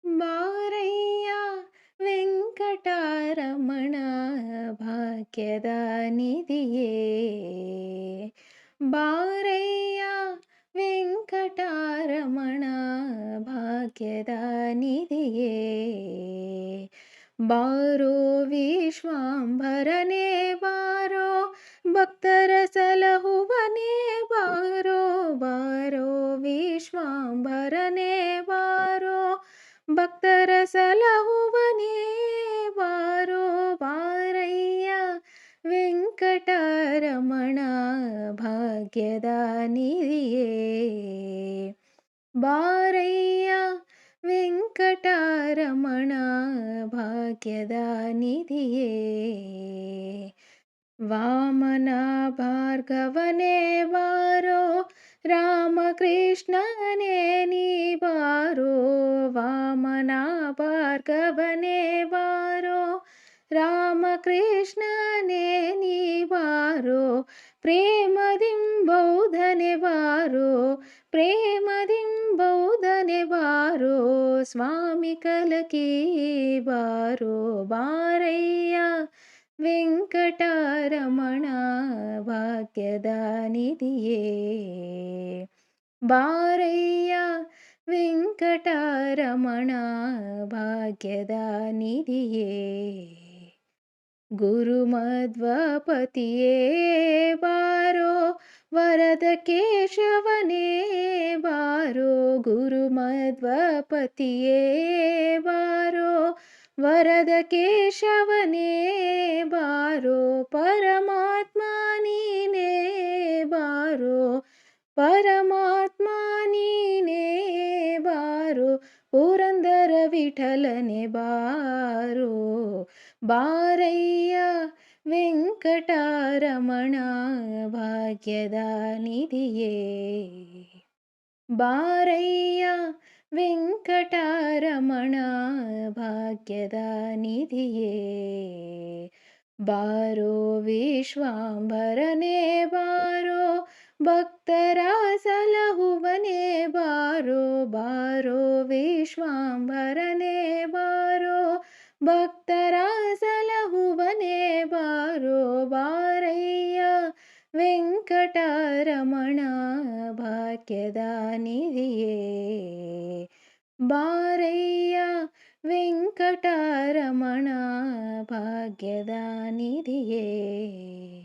ಬಾರಯ್ಯ ವೆಂಕಟರಮಣ ಭಾಗ್ಯದ ನಿಧಿಯೇ. ಬಾರಯ್ಯ ವೆಂಕಟರಮಣ ಭಾಗ್ಯದ ನಿಧಿಯೇ. ಬಾರೋ ವಿಶ್ವಾಂಭರನೇ ಬಾರೋ, ಭಕ್ತರ ಸಲಹುವನೇ ಬಾರೋ. ಬಾರೋ ವಿಶ್ವಾಂಭರನೇ ಬಾರೋ, ಭಕ್ತರ ಸಲಹುವನೇ ಬಾರೋ. ಬಾರಯ್ಯ ವೆಂಕಟರಮಣ ಭಾಗ್ಯದ ನಿಧಿಯೇ. ಬಾರಯ್ಯ ವೆಂಕಟರಮಣ ಭಾಗ್ಯದ ನಿಧಿಯೇ. ವಾಮನ ಭಾರ್ಗವನೇ ಬಾರೋ, ರಾಮಕೃಷ್ಣನೇ ನೀ ಬಾರೋ. ವಾಮನ ಭಾರ್ಗವನೇ ಬಾರೋ, ರಾಮಕೃಷ್ಣನೇ ನೀ ಬಾರೋ. ಪ್ರೇಮದಿಂ ಬೌದ್ಧನೆ ಬಾರೋ, ಪ್ರೇಮದಿಂ ಬೌದ್ಧನೆ ಬಾರೋ. ಸ್ವಾಮಿ ಕಲಕಿ ಬಾರೋ. ಬಾರಯ್ಯ ವೆಂಕಟರಮಣ ಭಾಗ್ಯದ ನಿಧಿಯೇ. ಬಾರಯ್ಯ ವೆಂಕಟರಮಣ ಭಾಗ್ಯದ ನಿಧಿಯೇ. ಗುರುಮಧ್ವಪತಿಯೇ ಬಾರೋ, ವರದ ಕೇಶವನೇ ಬಾರೋ. ಗುರುಮಧ್ವಪತಿಯೇ ಬಾರೋ, ವರದ ಕೇಶವನೇ ಬಾರೋ. ಪರಮಾತ್ಮ ನೀನೇ ಬಾರೋ, ಪರಮಾತ್ಮ ನೀನೇ ಬಾರೋ. ಪುರಂದರ ವಿಠಲನೆ ಬಾರೋ. ಬಾರಯ್ಯ ವೆಂಕಟರಮಣ ಭಾಗ್ಯದ ನಿಧಿಯೇ. ಬಾರಯ್ಯ ವೆಂಕಟರಮಣ ಭಾಗ್ಯದ ನಿಧಿಯೇ. ಬಾರೋ ವಿಶ್ವಾಂಭರನೇ ಬಾರೋ, ಭಕ್ತರ ಸಲಹುವನೇ ಬಾರೋ. ಬಾರೋ ವಿಶ್ವಾಂಭರನೇ ಬಾರೋ, ಭಕ್ತರ ಸಲಹುವನೇ ಬಾರೋ. ಬಾರಯ್ಯ ವೆಂಕಟರಮಣ ಭಾಗ್ಯದ ನಿಧಿಯೇ. ಬಾರಯ್ಯ ವೆಂಕಟರಮಣ ಭಾಗ್ಯದ ನಿಧಿಯೇ.